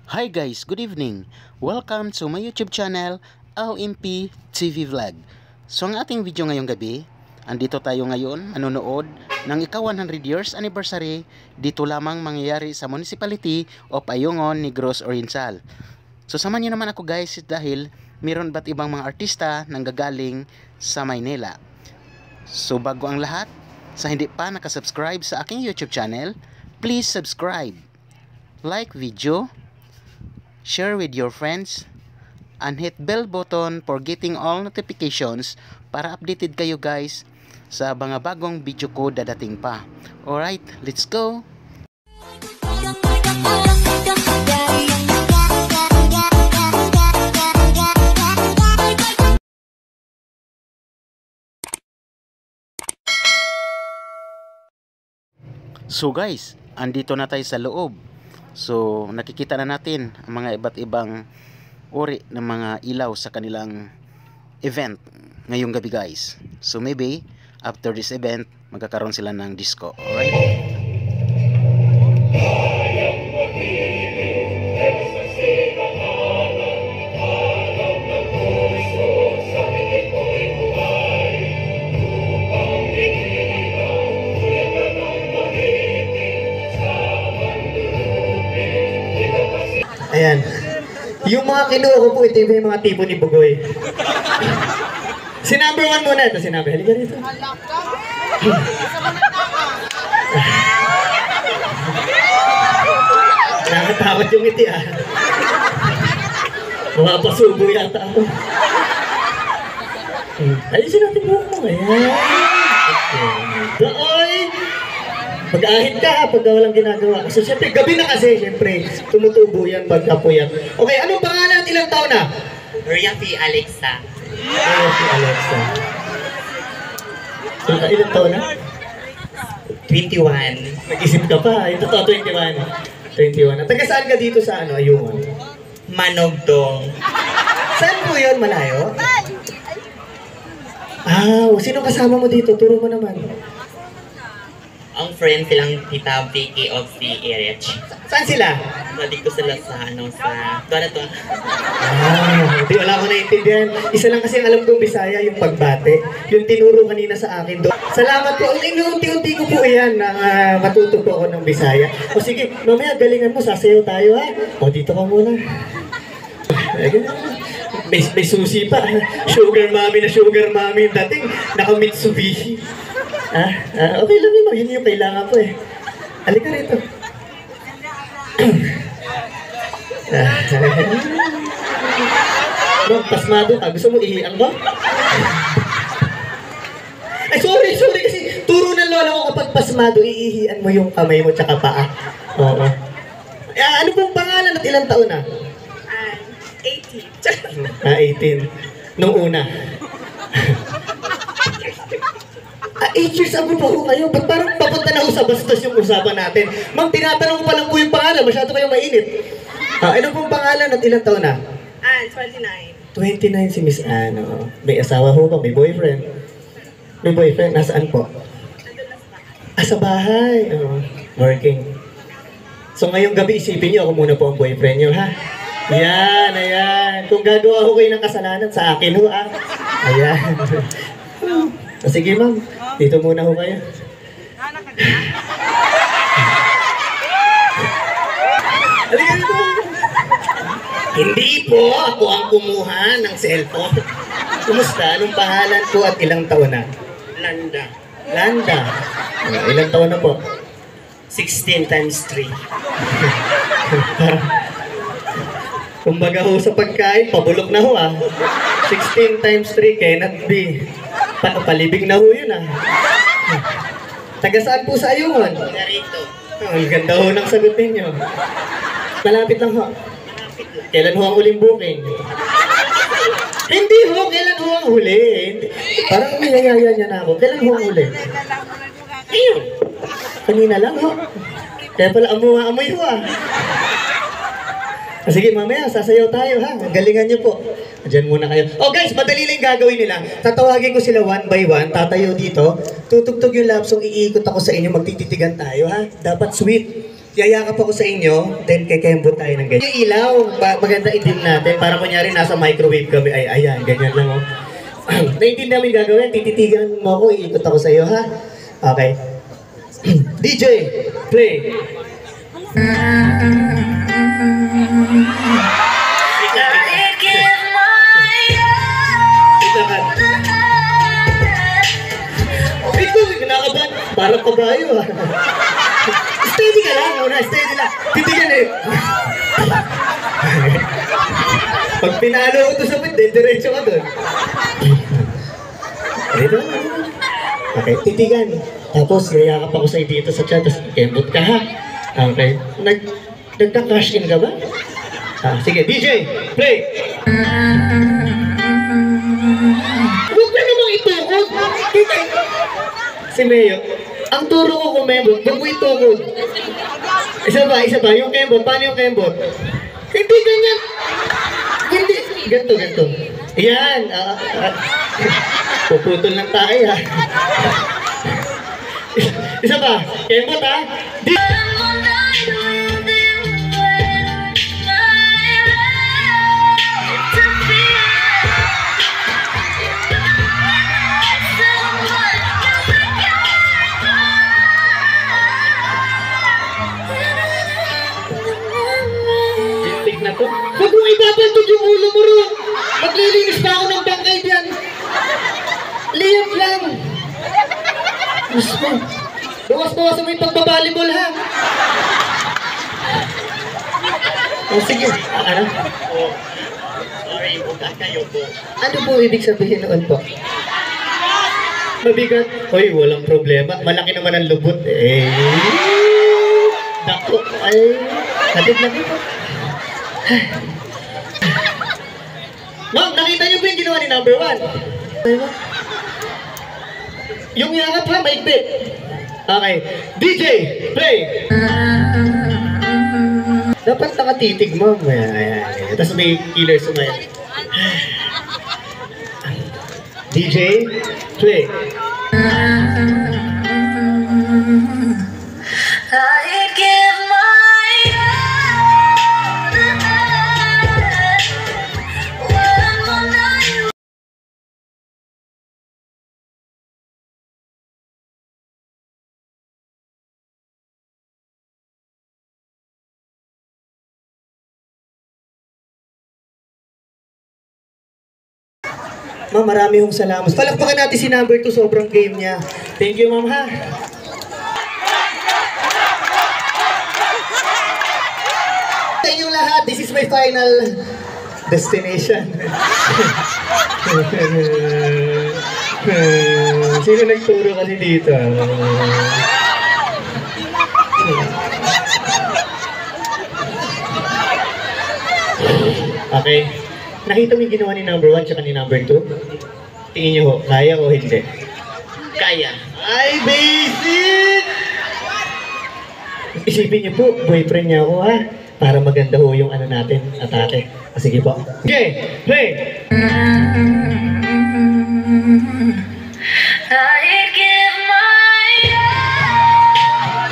Hi guys, good evening. Welcome to my YouTube channel, OMP TV Vlog. So ang ating video ngayong gabi, andito tayo ngayon manonood ng ika-100 years anniversary dito lamang mangyayari sa Municipality of Ayunggon, Negros Oriental. So samahan niyo naman ako guys dahil meron ba't ibang mga artista nang gagaling sa Maynila. So bago ang lahat, sa hindi pa nakasubscribe sa aking YouTube channel, please subscribe, like video, share with your friends, and hit bell button for getting all notifications para updated kayo guys sa mga bagong video ko dadating pa. Alright, let's go! So guys, andito na tayo sa loob. So nakikita na natin ang mga iba't ibang uri ng mga ilaw sa kanilang event ngayong gabi guys. So maybe after this event magkakaroon sila ng disco. Alright? Ayan. Yung mga kinuha ko po, ito yung mga tipo ni Bugoy. Si number 1 muna. Ito si number. Halika dito. Nakatakot yung ngiti ah. Mapasubo yata ako. Ayusin natin buhok mo. Ayan. Doon! Mag-ahit ka pag walang ginagawa. So, siyempre, gabi na kasi, siyempre, tumutubo yan pagkapuyat. Okay, anong pangalan at ilang taon na? Riafi Alexa. Si Alexa. So, ilang taon na? 21. Nag-isip ka pa. Ito to, 21. 21. At taga saan ka dito sa Ayunggon? Manogdong. Saan po yun? Malayo? Sino kasama mo dito? Turo mo naman. Ang friend silang Tita Vicky of si Erich. Saan sila? Dito sila sa to. Hindi, wala ko naiintindihan. Isa lang kasi alam kong Bisaya, yung pagbate. Yung tinuro kanina sa akin doon. Salamat po. Inuunti-unti ko po yan na matuto po ako ng Bisaya. O sige, mamaya galingan mo, sasayaw tayo ha. O dito ka muna. May susi pa. Sugar mommy na sugar mommy. Dating naka-Mitsubishi. Okay lang yun. Yun yung kailangan ko eh. Halika rito. Pasmado ka. Gusto mo ihiang mo? Ay, sorry kasi turo ng lola ko kapag pasmado, iihian mo yung kamay mo tsaka paa. Oo. Ano pong pangalan at ilang taon na? 18. 18. Nung una. 8 years ago pa ho kayo. Ba't parang papunta na ho sa bastos yung usapan natin? Ma'am, tinatanong ko pa lang po yung pangalan. Masyado kayong mainit. Ano pong pangalan at ilang taon na? 29. 29 si Miss Anne. May asawa ho ba? May boyfriend? May boyfriend? Nasaan po? Sa bahay. Working. So ngayong gabi isipin niyo ako muna po ang boyfriend niyo, ha? Ayan. Kung gagawa ko kayo ng kasalanan, sa akin ho, Ayan. Sige ma'am, dito muna ho kayo. Hindi po ako ang kumuha ng cellphone. Kumusta? Anong pangalan po at ilang taon na? Landa. Landa. Ilang taon na po? 16 times 3. Kumbaga ho sa pagkain, pabulok na ho 16 times 3 cannot be. Palibig na ho yun Taga saan po sa Ayunggon? Narito. Ang ganda ho ng sagutin nyo. Malapit lang ho. Kailan ho ang uling booking? Hindi ho, kailan ho ang huli? Parang niyayaya niya na ako. Kailan ho ang huli? Ayun. Kanina lang ho. Kaya pala amoy ho Sige, mamaya, sasayaw tayo ha. Galingan niyo po. Diyan muna kayo. Oh guys, madali lang gagawin nila. Tatawagin ko sila one by one. Tatayo dito. Tutugtog yung love song. Iikot ako sa inyo. Magtititigan tayo ha. Dapat sweet. yayakap ako sa inyo, then kekembo tayo ng ganyan. Yung ilaw, maganda i-dim natin, para kunyari nasa microwave kami, ay ayan, ganyan lang oh. Naintindihan mo yung gagawin, tititigan mo ako, iikot ako sa iyo, ha? Okay. DJ, play. Ito, kinakabahan. Parang kabayo, ha? Steady ka lang, muna. Steady lang. Titigan eh. Pag pinalo ko ito sa pit, diretso ka doon. Ito. Okay, titigan. Tapos, yayakap ako sa'yo dito sa chat. Tapos, kembot ka, ha? Okay. Nagka-crash in ka ba? Sige, DJ, play! Huwag ka namang itukod! Si Mayo, ang turo ko kumembot, huwag mo itukod. Isa ba? Yung kembot, paano yung kembot? Hindi ganyan! Hindi, ganito. Ayan! Puputol lang tayo, ha? Isa ba? Kembot, ha? Huwag mong ibabantod yung ulo mo ron. Maglilinis pa ako ng bangkay diyan. Liyap lang. Gusto. Bawas-bawasan mo yung pagbabalibol, ha? Sige. Ano? Sorry, bukas kayo po. Ano po ibig sabihin noon po? Mabigat? Hoy, walang problema. Malaki naman ang lubot. Dako. Ay, hatid na dito. Ma'am, nakita niyo po yung ginawa ni number 1? Yung yakap ha, maigpit. Okay. DJ, play! Dapat nakatitig, ma'am. Ayan. Tapos may killer sumaya. DJ, play! I'd give my all, one more night. Ma'am, marami hong salamat. Palakpakan natin si number 2, sobrang game niya. Thank you, ma'am, ha? Sa inyong lahat, this is my final destination. Sino nagturo kasi dito? Okay. Nakita mo yung ginawa ni number 1 tsaka ni number 2? Tingin niyo ho, kaya o hindi? Kaya. Ay, basic! Isipin niyo po, boyfriend niya ako, ha? Para maganda ho yung ano natin, atake. Sige po. Okay, play! I'd give my all,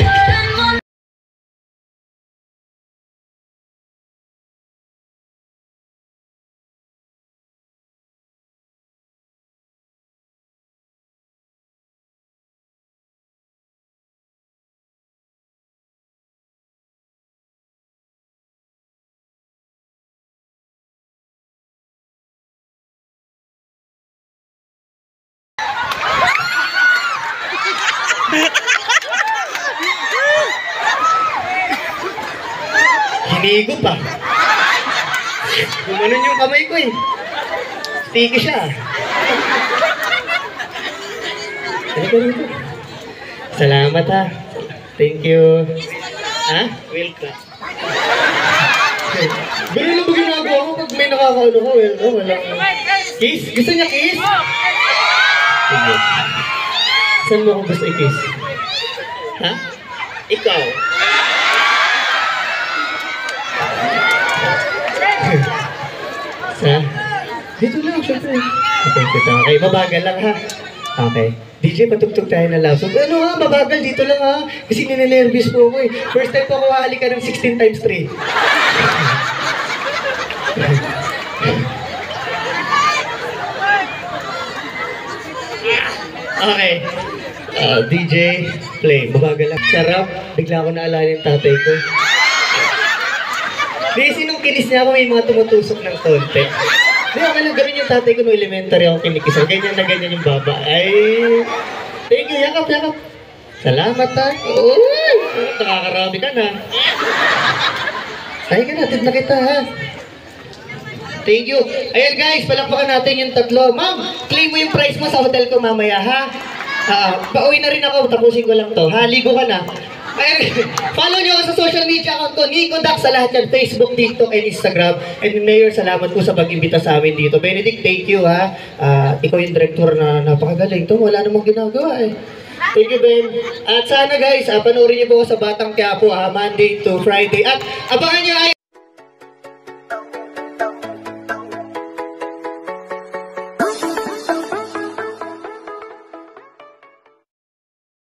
one more. Hinigo pa. Gumanon yung kamay ko eh. Sticky siya. Halika rito. Salamat ha. Thank you. Ha? Welcome. Ganun lang ba ginagawa ko pag may nakakaano ko? Welcome. Walang... Kiss? Gusto niya kiss? Sige. Saan mo ko gusto i-kiss? Ha? Ikaw. Sa? Dito lang, syempre. Okay, kita. Okay, mabagal lang ha. Okay. DJ, patugtog tayo na love song. Ano ha, mabagal dito lang ha. Kasi ninenervous po ako eh. First time po ako hahali ka ng 16 times 3. Okay. DJ, play. Mabagal lang. Sarap. Bigla ako naalala yung tatay ko. Kasi nung kinis niya ako, may mga tumutusok ng konti. Di, okay lang, ganun yung tatay ko nung elementary ako kinikisan. Ganyan na ganyan yung baba. Ay, thank you, yakap, yakap. Salamat ha. Uy, nakakarami ka na. Ay ka na, tip na kita ha. Thank you. Ayan guys, palakpakan natin yung tatlo. Ma'am, claim mo yung price mo sa hotel ko mamaya ha. Pauwi na rin ako, tapusin ko lang to. Ha, ligo ka na. Ayun, follow nyo ako sa social media account ko, Nico Dax sa lahat yan, Facebook, TikTok, and Instagram. And Mayor, salamat po sa pag-imbita sa amin dito. Benedict, thank you ha. Ikaw yung director na napakagaling to, wala namang ginagawa eh. Thank you, Ben. At sana guys, panoorin niyo po ako sa Batang Quiapo Monday to Friday. At abangan nyo ay